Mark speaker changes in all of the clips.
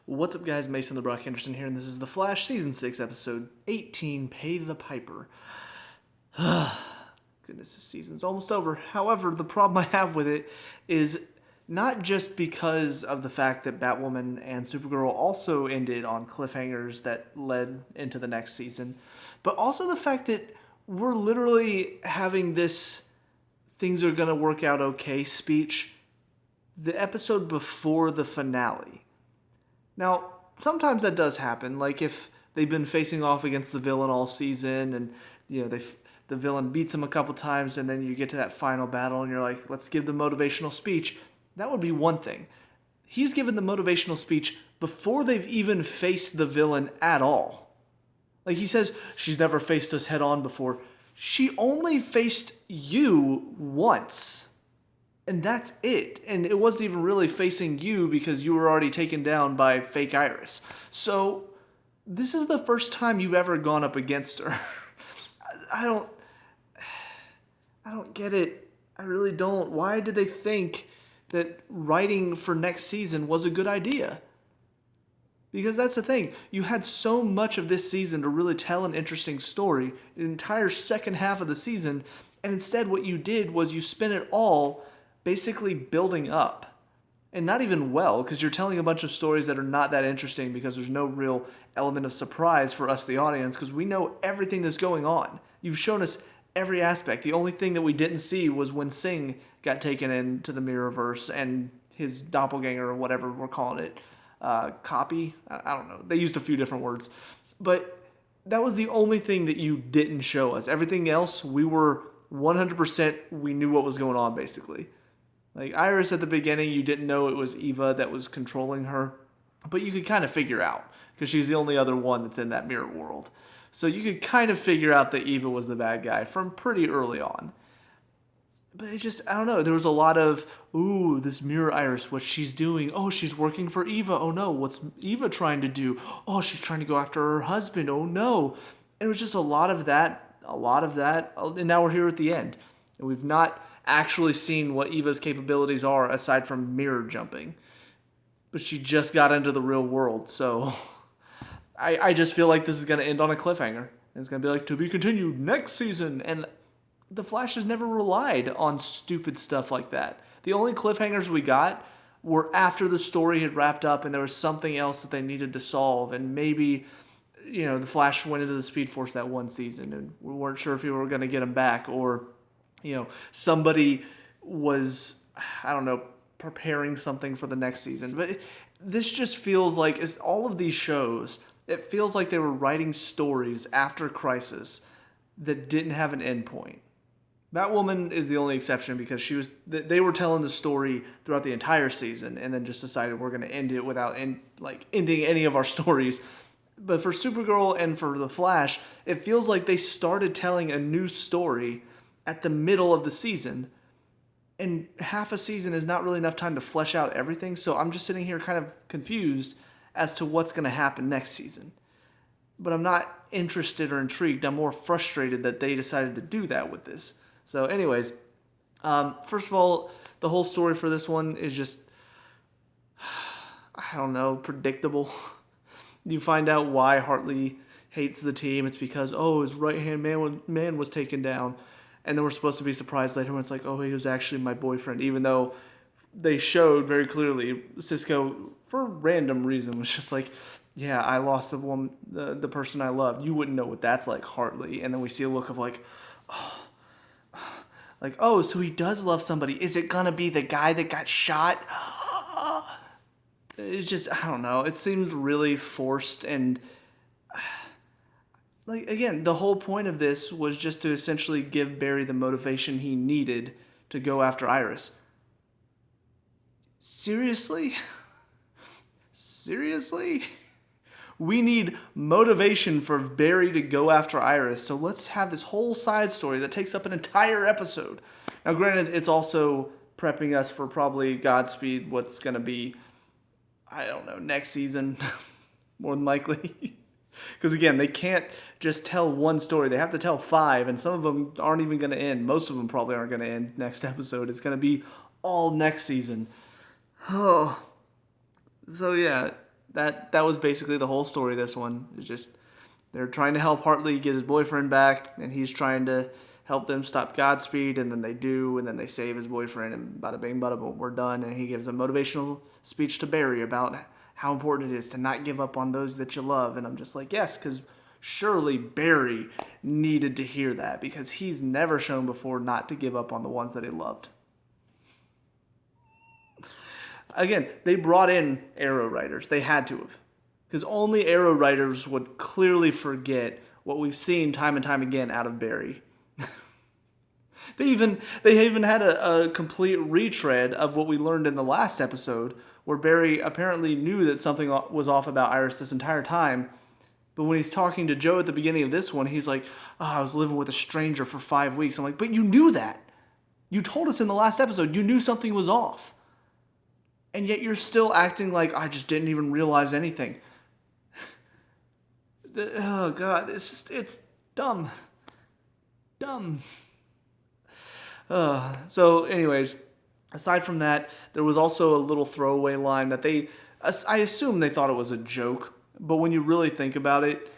Speaker 1: What's up, guys? Mason the Brock Henderson here, and this is The Flash, Season 6, Episode 18, Pay the Piper. Goodness, this season's almost over. However, the problem I have with it is not just because of the fact that Batwoman and Supergirl also ended on cliffhangers that led into the next season, but also the fact that we're literally having this things are gonna work out okay speech the episode before the finale. Now, sometimes that does happen, like if they've been facing off against the villain all season and, the villain beats him a couple times and then you get to that final battle and you're like, let's give the motivational speech. That would be one thing. He's given the motivational speech before they've even faced the villain at all. Like he says, she's never faced us head on before. She only faced you once. And that's it. And it wasn't even really facing you because you were already taken down by fake Iris. So this is the first time you've ever gone up against her. I don't get it. I really don't. Why did they think that writing for next season was a good idea? Because that's the thing. You had so much of this season to really tell an interesting story, the entire second half of the season, and instead what you did was you spent it all basically building up. And not even well, because you're telling a bunch of stories that are not that interesting because there's no real element of surprise for us, the audience, because we know everything that's going on. You've shown us every aspect. The only thing that we didn't see was when Singh got taken into the Mirrorverse and his doppelganger, or whatever we're calling it, copy? I don't know. They used a few different words. But that was the only thing that you didn't show us. Everything else, we were 100%, we knew what was going on, basically. Like, Iris at the beginning, you didn't know it was Eva that was controlling her, but you could kind of figure out, because she's the only other one that's in that mirror world. So you could kind of figure out that Eva was the bad guy from pretty early on. But it just, I don't know, there was a lot of, ooh, this mirror Iris, what she's doing. Oh, she's working for Eva. Oh no, what's Eva trying to do? Oh, she's trying to go after her husband. Oh no. And it was just a lot of that, and now we're here at the end. And we've not actually seen what Eva's capabilities are aside from mirror jumping. But she just got into the real world, so I just feel like this is going to end on a cliffhanger. And it's going to be like, to be continued next season. And The Flash has never relied on stupid stuff like that. The only cliffhangers we got were after the story had wrapped up and there was something else that they needed to solve. And maybe, The Flash went into the Speed Force that one season and we weren't sure if we were going to get him back, or somebody was, I don't know, preparing something for the next season. But this just feels like, it's all of these shows, it feels like they were writing stories after Crisis that didn't have an end point. Batwoman is the only exception because they were telling the story throughout the entire season and then just decided we're going to end it without ending any of our stories. But for Supergirl and for The Flash, it feels like they started telling a new story at the middle of the season, and half a season is not really enough time to flesh out everything, so I'm just sitting here kind of confused as to what's going to happen next season. But I'm not interested or intrigued. I'm more frustrated that they decided to do that with this. So anyways, first of all, the whole story for this one is just, I don't know, predictable. You find out why Hartley hates the team. It's because, his right-hand man was taken down. And then we're supposed to be surprised later when it's like, he was actually my boyfriend. Even though they showed very clearly Cisco, for a random reason, was just like, yeah, I lost the woman, the person I loved. You wouldn't know what that's like, Hartley. And then we see a look of so he does love somebody. Is it gonna be the guy that got shot? It's just, I don't know. It seems really forced, and again, the whole point of this was just to essentially give Barry the motivation he needed to go after Iris. Seriously? Seriously? We need motivation for Barry to go after Iris, so let's have this whole side story that takes up an entire episode. Now, granted, it's also prepping us for probably Godspeed, what's going to be, I don't know, next season, more than likely. Because again, they can't just tell one story. They have to tell 5, and some of them aren't even going to end. Most of them probably aren't going to end next episode. It's going to be all next season. Oh. So yeah, That was basically the whole story of this one. It's just they're trying to help Hartley get his boyfriend back, and he's trying to help them stop Godspeed, and then they do, and then they save his boyfriend, and bada bing, bada boom, we're done. And he gives a motivational speech to Barry about how important it is to not give up on those that you love. And I'm just like, yes, because surely Barry needed to hear that, because he's never shown before not to give up on the ones that he loved. Again, they brought in arrow writers. They had to have. Because only arrow writers would clearly forget what we've seen time and time again out of Barry. They even had a complete retread of what we learned in the last episode, where Barry apparently knew that something was off about Iris this entire time. But when he's talking to Joe at the beginning of this one, he's like, oh, I was living with a stranger for 5 weeks. I'm like, but you knew that. You told us in the last episode you knew something was off. And yet you're still acting like I just didn't even realize anything. Oh, God, it's dumb. Dumb. So, anyways, aside from that, there was also a little throwaway line that I assume they thought it was a joke, but when you really think about it,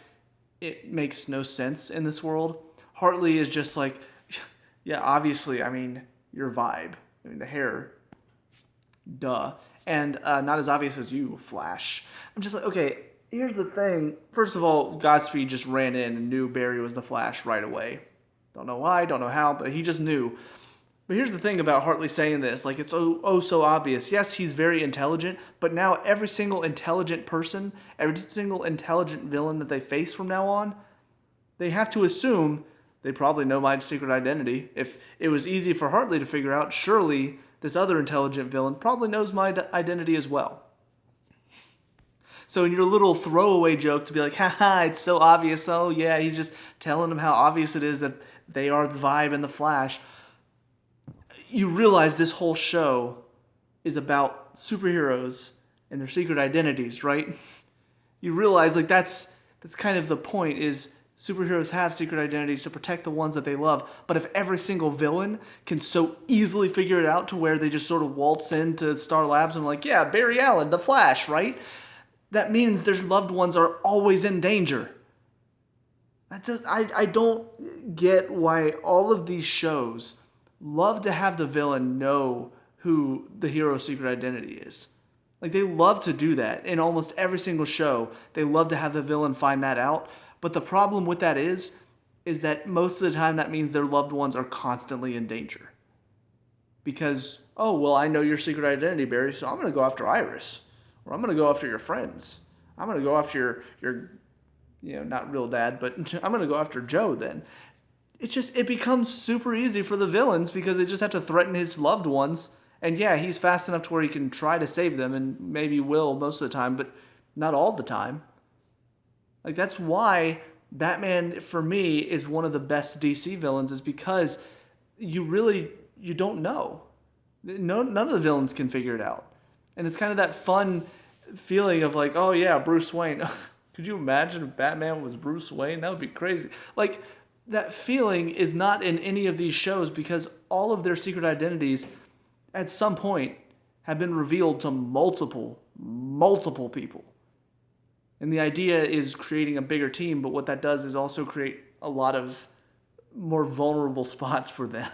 Speaker 1: it makes no sense in this world. Hartley is just like, yeah, obviously, I mean, your vibe. I mean, the hair, duh. And not as obvious as you, Flash. I'm just like, okay, here's the thing. First of all, Godspeed just ran in and knew Barry was the Flash right away. Don't know why, don't know how, but he just knew. But here's the thing about Hartley saying this. Like, it's oh so obvious. Yes, he's very intelligent, but now every single intelligent person, every single intelligent villain that they face from now on, they have to assume they probably know my secret identity. If it was easy for Hartley to figure out, surely this other intelligent villain probably knows my identity as well. So in your little throwaway joke to be like, haha, it's so obvious. Oh, yeah, he's just telling them how obvious it is that they are the Vibe and the Flash. You realize this whole show is about superheroes and their secret identities, right? You realize, like, that's kind of the point, is superheroes have secret identities to protect the ones that they love. But if every single villain can so easily figure it out to where they just sort of waltz into Star Labs and like, yeah, Barry Allen, the Flash, right? That means their loved ones are always in danger. I don't get why all of these shows love to have the villain know who the hero's secret identity is. Like, they love to do that in almost every single show. They love to have the villain find that out. But the problem with that is that most of the time that means their loved ones are constantly in danger. Because, oh, well, I know your secret identity, Barry, so I'm going to go after Iris. Or I'm going to go after your friends. I'm going to go after your not real dad, but I'm going to go after Joe then. It becomes super easy for the villains because they just have to threaten his loved ones. And yeah, he's fast enough to where he can try to save them, and maybe will most of the time, but not all the time. Like, that's why Batman, for me, is one of the best DC villains, is because you don't know. None of the villains can figure it out. And it's kind of that fun feeling of like, oh yeah, Bruce Wayne. Could you imagine if Batman was Bruce Wayne? That would be crazy. Like, that feeling is not in any of these shows because all of their secret identities at some point have been revealed to multiple people. And the idea is creating a bigger team, but what that does is also create a lot of more vulnerable spots for them.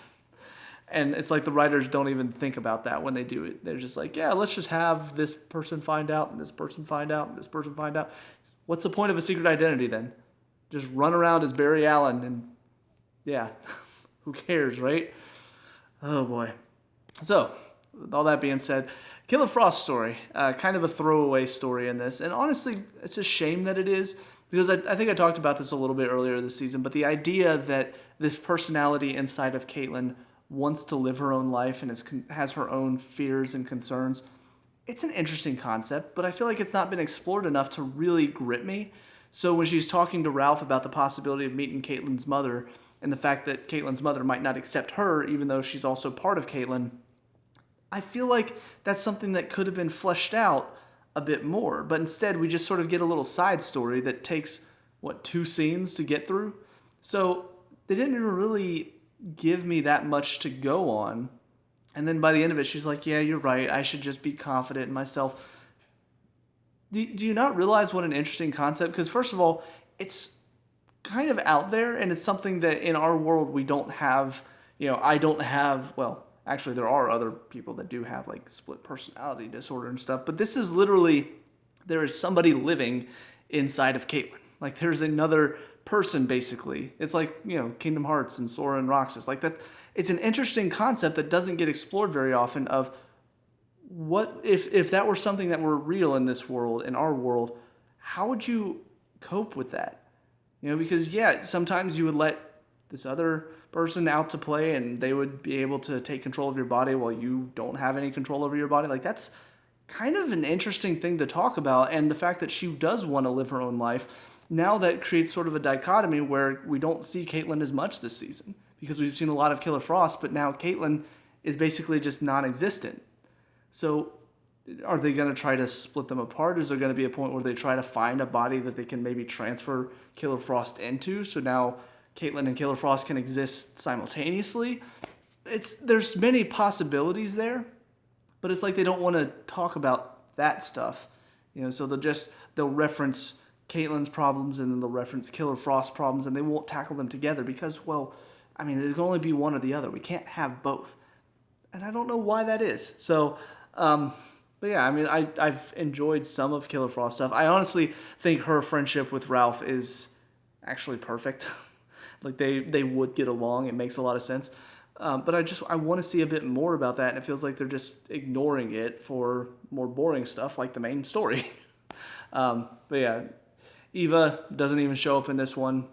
Speaker 1: And it's like the writers don't even think about that when they do it. They're just like, yeah, let's just have this person find out, and this person find out, and this person find out. What's the point of a secret identity then? Just run around as Barry Allen and, yeah, who cares, right? Oh, boy. So, with all that being said, Killer Frost's story, kind of a throwaway story in this. And honestly, it's a shame that it is, because I think I talked about this a little bit earlier this season, but the idea that this personality inside of Caitlin wants to live her own life and has her own fears and concerns, it's an interesting concept, but I feel like it's not been explored enough to really grip me. So when she's talking to Ralph about the possibility of meeting Caitlin's mother and the fact that Caitlin's mother might not accept her, even though she's also part of Caitlin, I feel like that's something that could have been fleshed out a bit more. But instead, we just sort of get a little side story that takes, 2 scenes to get through? So they didn't even really give me that much to go on. And then by the end of it, she's like, yeah, you're right. I should just be confident in myself. Do you not realize what an interesting concept? Because first of all, it's kind of out there, and it's something that in our world we don't have. I don't have. Well, actually, there are other people that do have like split personality disorder and stuff. But this is literally there is somebody living inside of Caitlyn. Like there's another person basically. It's like Kingdom Hearts and Sora and Roxas. Like that. It's an interesting concept that doesn't get explored very often. Of what if that were something that were real in this world, in our world, how would you cope with that? Because sometimes you would let this other person out to play and they would be able to take control of your body while you don't have any control over your body. Like that's kind of an interesting thing to talk about. And the fact that she does want to live her own life, now that creates sort of a dichotomy where we don't see Caitlyn as much this season because we've seen a lot of Killer Frost, but now Caitlyn is basically just non-existent. So are they going to try to split them apart? Is there going to be a point where they try to find a body that they can maybe transfer Killer Frost into? So now Caitlyn and Killer Frost can exist simultaneously? There's many possibilities there, but it's like they don't want to talk about that stuff. So they'll reference Caitlyn's problems and then they'll reference Killer Frost's problems and they won't tackle them together because, there can only be one or the other. We can't have both. And I don't know why that is. So, but yeah, I've enjoyed some of Killer Frost stuff. I honestly think her friendship with Ralph is actually perfect. Like they would get along. It makes a lot of sense. But I want to see a bit more about that. And it feels like they're just ignoring it for more boring stuff like the main story. But yeah, Eva doesn't even show up in this one.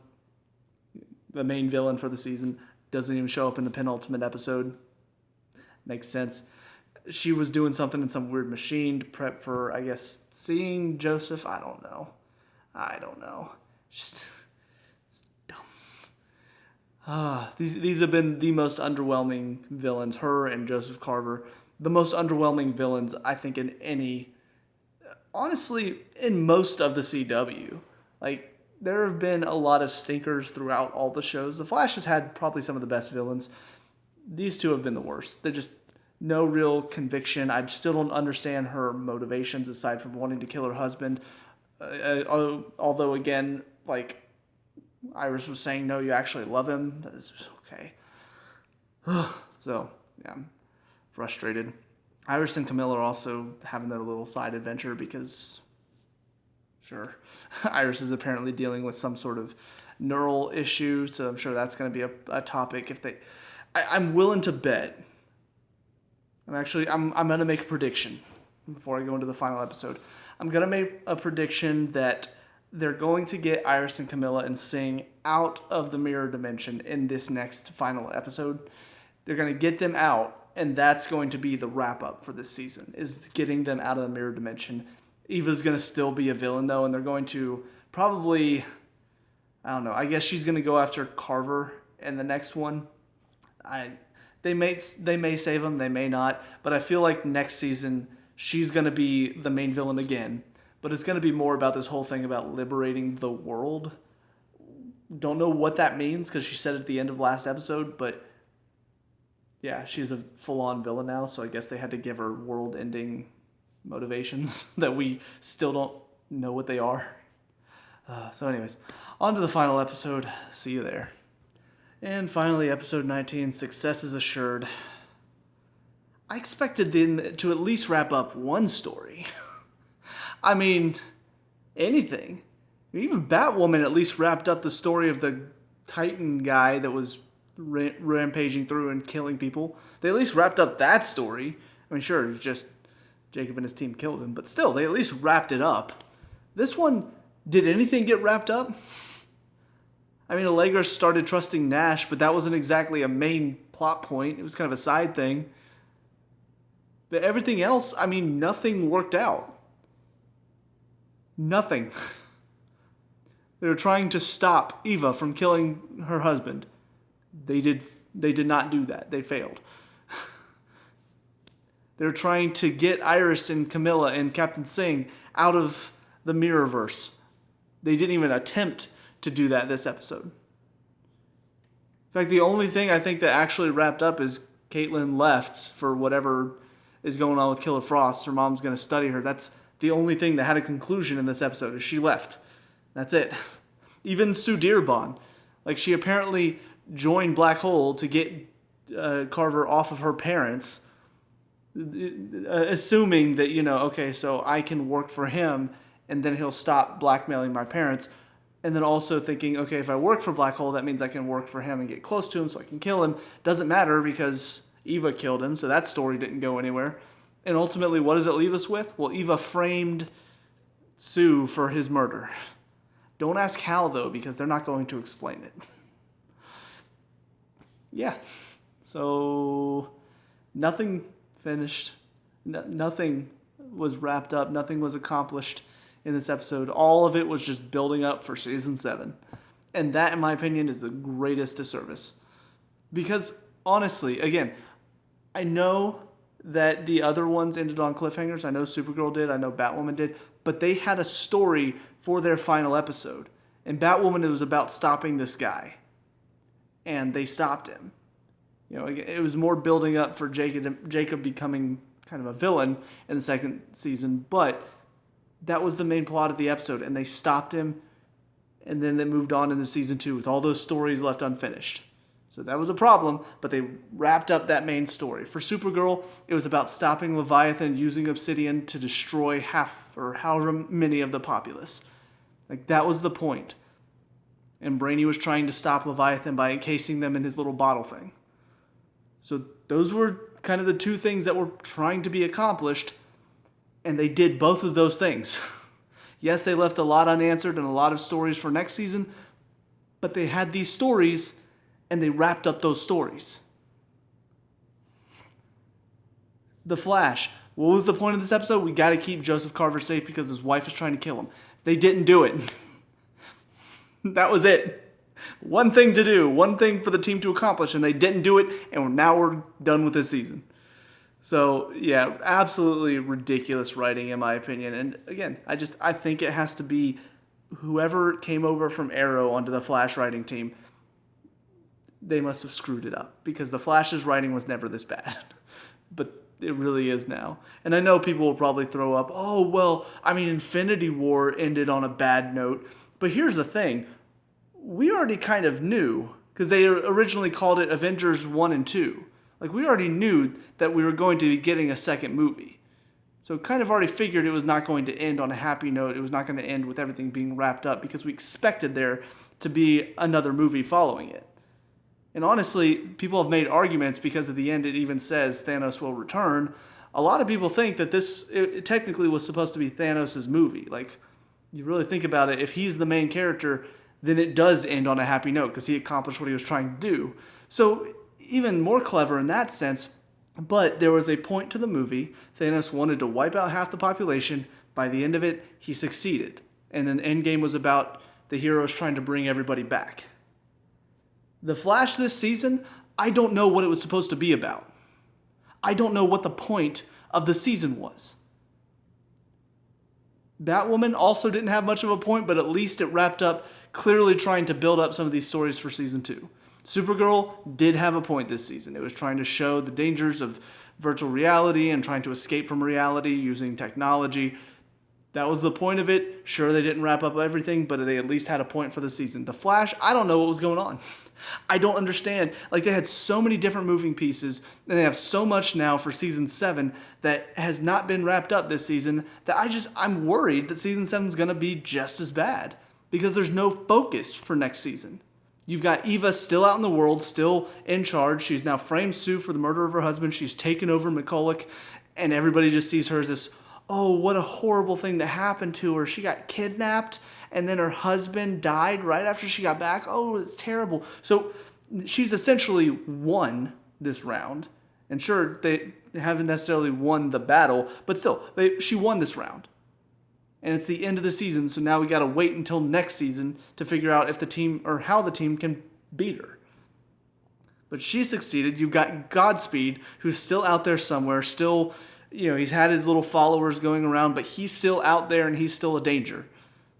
Speaker 1: The main villain for the season doesn't even show up in the penultimate episode. Makes sense. She was doing something in some weird machine to prep for, I guess, seeing Joseph. I don't know. Just dumb. These have been the most underwhelming villains. Her and Joseph Carver, the most underwhelming villains I think honestly, in most of the CW. Like there have been a lot of stinkers throughout all the shows. The Flash has had probably some of the best villains. These two have been the worst. They're just no real conviction. I still don't understand her motivations aside from wanting to kill her husband. Although, again, like Iris was saying, no, you actually love him. That's okay. So, yeah, I'm frustrated. Iris and Camilla are also having their little side adventure because, sure, Iris is apparently dealing with some sort of neural issue. So I'm sure that's going to be a topic if they... I'm willing to bet. I'm going to make a prediction before I go into the final episode. I'm going to make a prediction that they're going to get Iris and Camilla and Sing out of the mirror dimension in this next final episode. They're going to get them out, and that's going to be the wrap-up for this season, is getting them out of the mirror dimension. Eva's going to still be a villain, though, and they're going to probably... I don't know. I guess she's going to go after Carver in the next one. They may save him, they may not, but I feel like next season she's going to be the main villain again. But it's going to be more about this whole thing about liberating the world. Don't know what that means because she said it at the end of last episode, but yeah, she's a full-on villain now, so I guess they had to give her world-ending motivations that we still don't know what they are. So anyways, on to the final episode. See you there. And finally, episode 19, success is assured. I expected them to at least wrap up one story. Anything. Even Batwoman at least wrapped up the story of the Titan guy that was rampaging through and killing people. They at least wrapped up that story. Sure, it was just Jacob and his team killed him, but still, they at least wrapped it up. This one, did anything get wrapped up? Allegra started trusting Nash, but that wasn't exactly a main plot point. It was kind of a side thing. But everything else, nothing worked out. Nothing. They were trying to stop Eva from killing her husband. They did not do that. They failed. They were trying to get Iris and Camilla and Captain Singh out of the Mirrorverse. They didn't even attempt to do that this episode. In fact, the only thing I think that actually wrapped up is Caitlyn left for whatever is going on with Killer Frost. Her mom's going to study her. That's the only thing that had a conclusion in this episode is she left. That's it. Even Sudirbon, like she apparently joined Black Hole to get Carver off of her parents, assuming that, okay, so I can work for him and then he'll stop blackmailing my parents. And then also thinking, okay, if I work for Black Hole, that means I can work for him and get close to him so I can kill him. Doesn't matter because Eva killed him, so that story didn't go anywhere. And ultimately, what does it leave us with? Well, Eva framed Sue for his murder. Don't ask how, though, because they're not going to explain it. Yeah. So, nothing finished. Nothing was wrapped up. Nothing was accomplished in this episode. All of it was just building up for season 7. And that, in my opinion, is the greatest disservice. Because, honestly, again, I know that the other ones ended on cliffhangers. I know Supergirl did. I know Batwoman did. But they had a story for their final episode. In Batwoman, it was about stopping this guy. And they stopped him. It was more building up for Jacob becoming kind of a villain in the second season. But that was the main plot of the episode. And they stopped him. And then they moved on into season 2 with all those stories left unfinished. So that was a problem, but they wrapped up that main story. For Supergirl, it was about stopping Leviathan using Obsidian to destroy half or however many of the populace. Like, that was the point. And Brainy was trying to stop Leviathan by encasing them in his little bottle thing. So those were kind of the two things that were trying to be accomplished, and they did both of those things. Yes, they left a lot unanswered and a lot of stories for next season, but they had these stories and they wrapped up those stories. The Flash. What was the point of this episode? We got to keep Joseph Carver safe because his wife is trying to kill him. They didn't do it. That was it. One thing to do. One thing for the team to accomplish, and they didn't do it, and now we're done with this season. So, yeah, absolutely ridiculous writing in my opinion. And again, I think it has to be whoever came over from Arrow onto the Flash writing team. They must have screwed it up because the Flash's writing was never this bad. But it really is now. And I know people will probably throw up, Infinity War ended on a bad note. But here's the thing. We already kind of knew, because they originally called it Avengers 1 and 2. Like, we already knew that we were going to be getting a second movie. So kind of already figured it was not going to end on a happy note. It was not going to end with everything being wrapped up because we expected there to be another movie following it. And honestly, people have made arguments because at the end it even says Thanos will return. A lot of people think that it technically was supposed to be Thanos' movie. Like, you really think about it, if he's the main character, then it does end on a happy note because he accomplished what he was trying to do. So even more clever in that sense, but there was a point to the movie. Thanos wanted to wipe out half the population. By the end of it, he succeeded. And then Endgame was about the heroes trying to bring everybody back. The Flash this season, I don't know what it was supposed to be about. I don't know what the point of the season was. Batwoman also didn't have much of a point, but at least it wrapped up clearly trying to build up some of these stories for season 2. Supergirl did have a point this season. It was trying to show the dangers of virtual reality and trying to escape from reality using technology. That was the point of it. Sure, they didn't wrap up everything, but they at least had a point for the season. The Flash, I don't know what was going on. I don't understand. Like, they had so many different moving pieces, and they have so much now for season 7 that has not been wrapped up this season that I'm worried that season 7 is going to be just as bad because there's no focus for next season. You've got Eva still out in the world, still in charge. She's now framed Sue for the murder of her husband. She's taken over McCulloch, and everybody just sees her as this, oh, what a horrible thing that happened to her. She got kidnapped, and then her husband died right after she got back. Oh, it's terrible. So she's essentially won this round. And sure, they haven't necessarily won the battle, but still, she won this round. And it's the end of the season, so now we got to wait until next season to figure out if the team or how the team can beat her. But she succeeded. You've got Godspeed, who's still out there somewhere, still, he's had his little followers going around, but he's still out there and he's still a danger.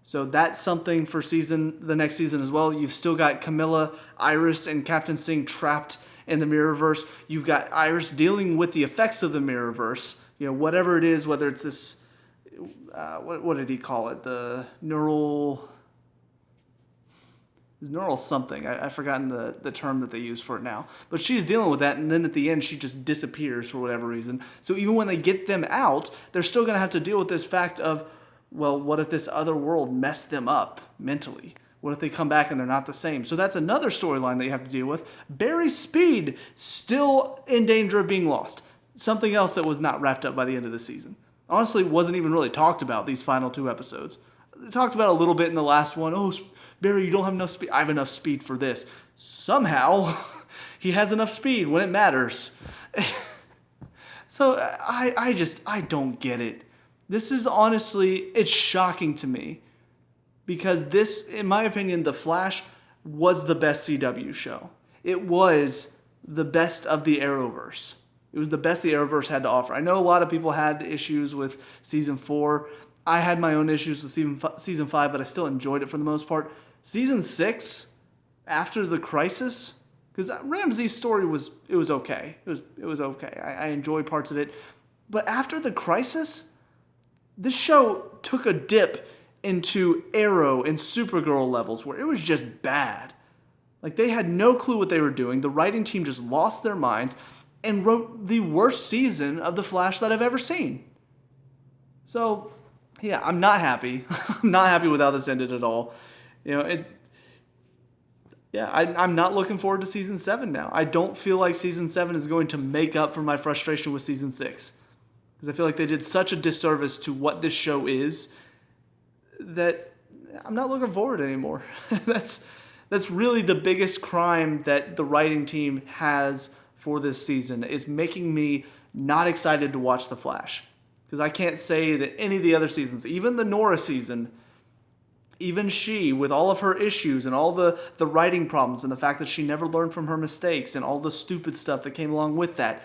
Speaker 1: So that's something for the next season as well. You've still got Camilla, Iris, and Captain Singh trapped in the Mirrorverse. You've got Iris dealing with the effects of the Mirrorverse. Whatever it is, whether it's this what did he call it? The neural something. I've forgotten the term that they use for it now. But she's dealing with that, and then at the end, she just disappears for whatever reason. So even when they get them out, they're still going to have to deal with this fact of, well, what if this other world messed them up mentally? What if they come back and they're not the same? So that's another storyline that you have to deal with. Barry's speed still in danger of being lost. Something else that was not wrapped up by the end of the season. Honestly, wasn't even really talked about these final 2 episodes. They talked about a little bit in the last one. Oh, Barry, you don't have enough speed. I have enough speed for this. Somehow, he has enough speed when it matters. So I don't get it. This is honestly, it's shocking to me. Because this, in my opinion, The Flash was the best CW show. It was the best of the Arrowverse. It was the best the Arrowverse had to offer. I know a lot of people had issues with Season 4. I had my own issues with Season 5, but I still enjoyed it for the most part. Season 6, after the crisis, because Ramsey's story was okay. It was okay. I enjoyed parts of it. But after the crisis, this show took a dip into Arrow and Supergirl levels where it was just bad. Like, they had no clue what they were doing. The writing team just lost their minds and wrote the worst season of The Flash that I've ever seen. So, yeah, I'm not happy. I'm not happy with how this ended at all. I'm not looking forward to Season 7 now. I don't feel like Season 7 is going to make up for my frustration with Season 6. Because I feel like they did such a disservice to what this show is that I'm not looking forward anymore. That's really the biggest crime that the writing team has for this season, is making me not excited to watch The Flash. Because I can't say that any of the other seasons, even the Nora season, even she, with all of her issues and all the writing problems and the fact that she never learned from her mistakes and all the stupid stuff that came along with that,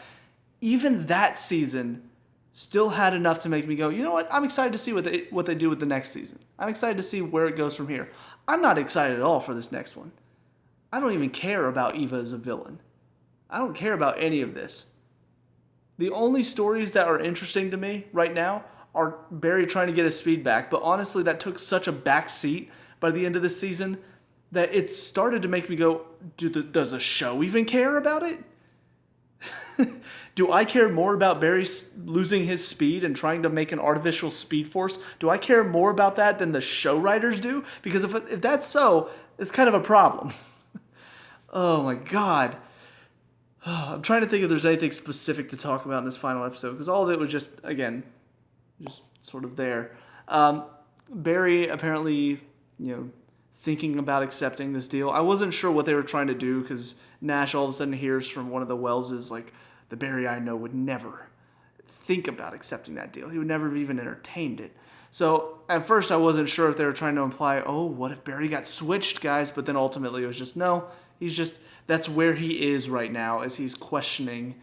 Speaker 1: even that season still had enough to make me go, you know what, I'm excited to see what they do with the next season. I'm excited to see where it goes from here. I'm not excited at all for this next one. I don't even care about Eva as a villain. I don't care about any of this. The only stories that are interesting to me right now are Barry trying to get his speed back, but honestly, that took such a back seat by the end of the season that it started to make me go, does the show even care about it? Do I care more about Barry losing his speed and trying to make an artificial speed force? Do I care more about that than the show writers do? Because if that's so, it's kind of a problem. Oh my God. I'm trying to think if there's anything specific to talk about in this final episode, because all of it was just sort of there. Barry apparently, thinking about accepting this deal. I wasn't sure what they were trying to do, because Nash all of a sudden hears from one of the Welleses, like, the Barry I know would never think about accepting that deal. He would never have even entertained it. So at first I wasn't sure if they were trying to imply, oh, what if Barry got switched, guys? But then ultimately it was just, no, that's where he is right now, as he's questioning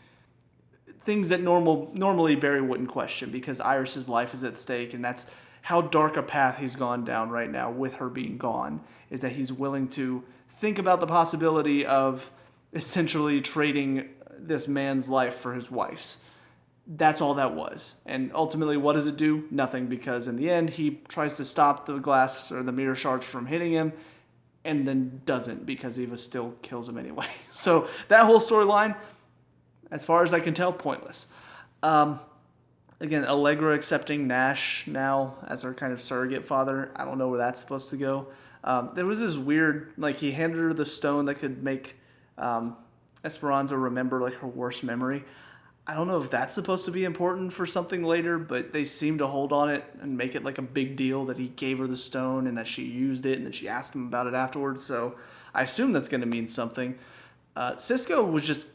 Speaker 1: things that normally Barry wouldn't question, because Iris's life is at stake, and that's how dark a path he's gone down right now with her being gone, is that he's willing to think about the possibility of essentially trading this man's life for his wife's. That's all that was. And ultimately, what does it do? Nothing, because in the end, he tries to stop the glass or the mirror shards from hitting him, and then doesn't, because Eva still kills him anyway. So that whole storyline, as far as I can tell, pointless. Again, Allegra accepting Nash now as her kind of surrogate father. I don't know where that's supposed to go. There was this weird, he handed her the stone that could make Esperanza remember, her worst memory. I don't know if that's supposed to be important for something later, but they seem to hold on it and make it a big deal that he gave her the stone and that she used it and that she asked him about it afterwards. So I assume that's going to mean something. Cisco was just,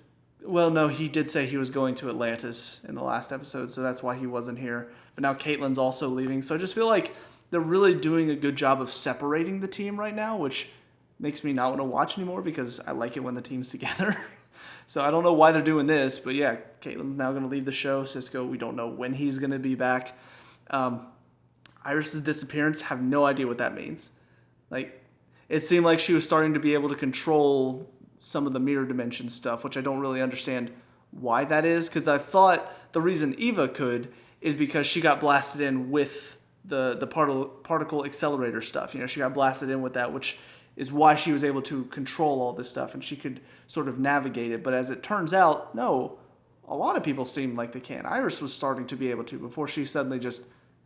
Speaker 1: he did say he was going to Atlantis in the last episode, so that's why he wasn't here. But now Caitlin's also leaving, so I just feel like they're really doing a good job of separating the team right now, which makes me not want to watch anymore, because I like it when the team's together. So I don't know why they're doing this, but yeah, Caitlin's now going to leave the show. Cisco, we don't know when he's going to be back. Iris's disappearance, have no idea what that means. It seemed like she was starting to be able to control some of the mirror dimension stuff, which I don't really understand why that is, because I thought the reason Eva could is because she got blasted in with the particle accelerator stuff. She got blasted in with that, which is why she was able to control all this stuff, and she could sort of navigate it. But as it turns out, no, a lot of people seemed like they can. Iris was starting to be able to before she suddenly just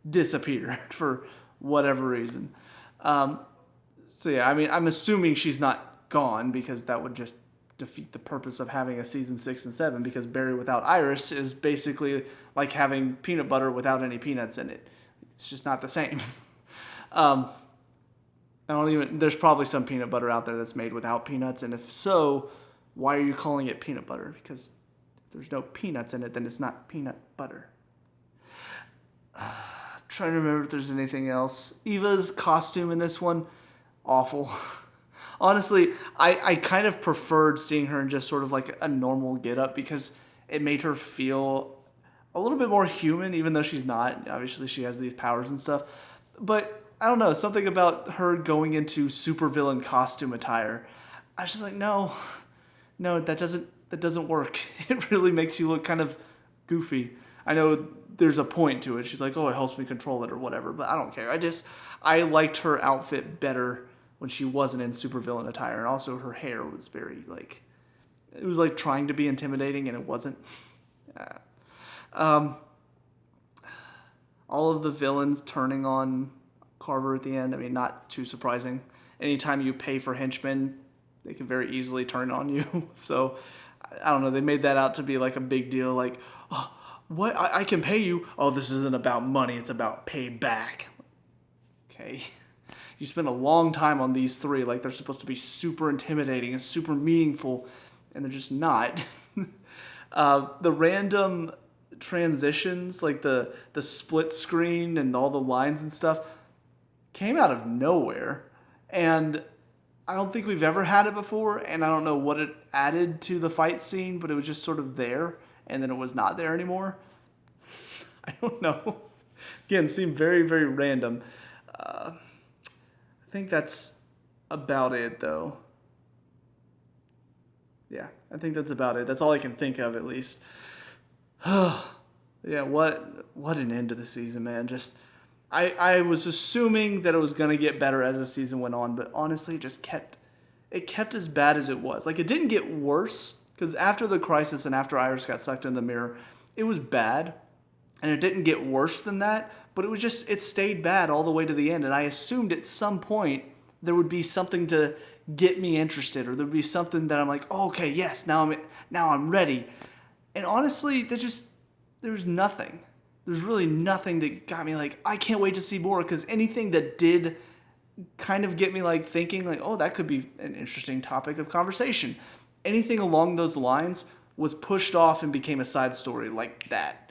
Speaker 1: disappeared for whatever reason. So yeah, I mean, I'm assuming she's not gone because that would just defeat the purpose of having a season 6 and 7, because Barry without Iris is basically like having peanut butter without any peanuts in it. It's just not the same. There's probably some peanut butter out there that's made without peanuts, and if so, why are you calling it peanut butter? Because if there's no peanuts in it, then it's not peanut butter. Trying to remember if there's anything else. Eva's costume in this one, awful. Honestly, I kind of preferred seeing her in just sort of like a normal getup because it made her feel a little bit more human, even though she's not. Obviously, she has these powers and stuff. But I don't know, something about her going into supervillain costume attire. I was just like, no, that doesn't work. It really makes you look kind of goofy. I know there's a point to it. She's like, oh, it helps me control it or whatever, but I don't care. I liked her outfit better when she wasn't in supervillain attire, and also her hair was very it was like trying to be intimidating, and it wasn't. All of the villains turning on Carver at the end, I mean, not too surprising. Anytime you pay for henchmen, they can very easily turn on you. So, I don't know, they made that out to be like a big deal, like, oh, what, I can pay you? Oh, this isn't about money, it's about payback. Okay. You spend a long time on these three, like they're supposed to be super intimidating and super meaningful, and they're just not. The random transitions, like the split screen and all the lines and stuff, came out of nowhere. And I don't think we've ever had it before, and I don't know what it added to the fight scene, but it was just sort of there, and then it was not there anymore. I don't know. Again, it seemed very, very random. I think that's about it, though. Yeah, I think that's about it. That's all I can think of, at least. Yeah, what an end to the season, man. Just, I was assuming that it was going to get better as the season went on, but honestly, it kept as bad as it was. Like, it didn't get worse, because after the crisis and after Iris got sucked in the mirror, it was bad, and it didn't get worse than that, but it stayed bad all the way to the end, and I assumed at some point there would be something to get me interested, or there'd be something that I'm like, oh, okay, yes, now I'm ready. And honestly, there's nothing. There's really nothing that got me like, I can't wait to see more, because anything that did kind of get me like thinking like, oh, that could be an interesting topic of conversation, anything along those lines was pushed off and became a side story like that.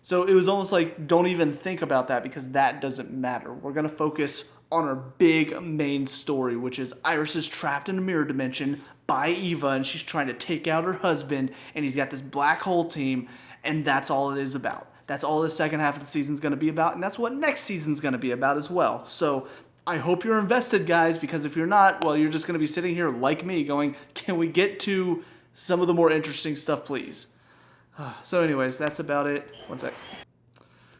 Speaker 1: So it was almost like, don't even think about that, because that doesn't matter. We're going to focus on our big main story, which is Iris is trapped in a mirror dimension by Eva, and she's trying to take out her husband, and he's got this black hole team, and that's all it is about. That's all the second half of the season's going to be about, and that's what next season's going to be about as well. So I hope you're invested, guys, because if you're not, well, you're just going to be sitting here like me going, can we get to some of the more interesting stuff, please? So anyways, that's about it. One sec.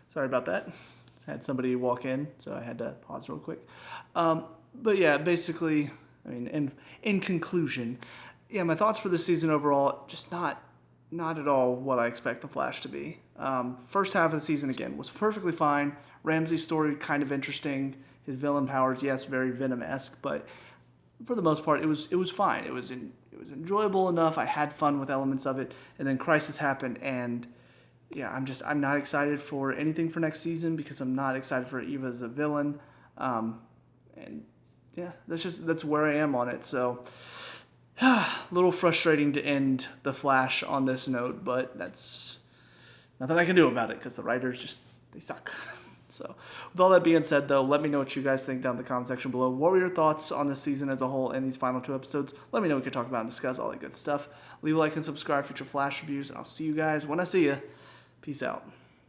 Speaker 1: Sorry about that. I had somebody walk in, so I had to pause real quick. But yeah, basically, I mean, in conclusion, yeah, my thoughts for this season overall, just not at all what I expect The Flash to be. First half of the season, again, was perfectly fine. Ramsey's story, kind of interesting. His villain powers, yes, very Venom-esque, but for the most part, it was fine. It was enjoyable enough. I had fun with elements of it, and then Crisis happened, and yeah, I'm not excited for anything for next season, because I'm not excited for Eva as a villain, and yeah, that's where I am on it. So, a little frustrating to end The Flash on this note, but that's nothing I can do about it, because the writers they suck. So, with all that being said, though, let me know what you guys think down in the comment section below. What were your thoughts on the season as a whole and these final 2 episodes? Let me know. We can talk about and discuss all that good stuff. Leave a like and subscribe for future Flash reviews, and I'll see you guys when I see you. Peace out.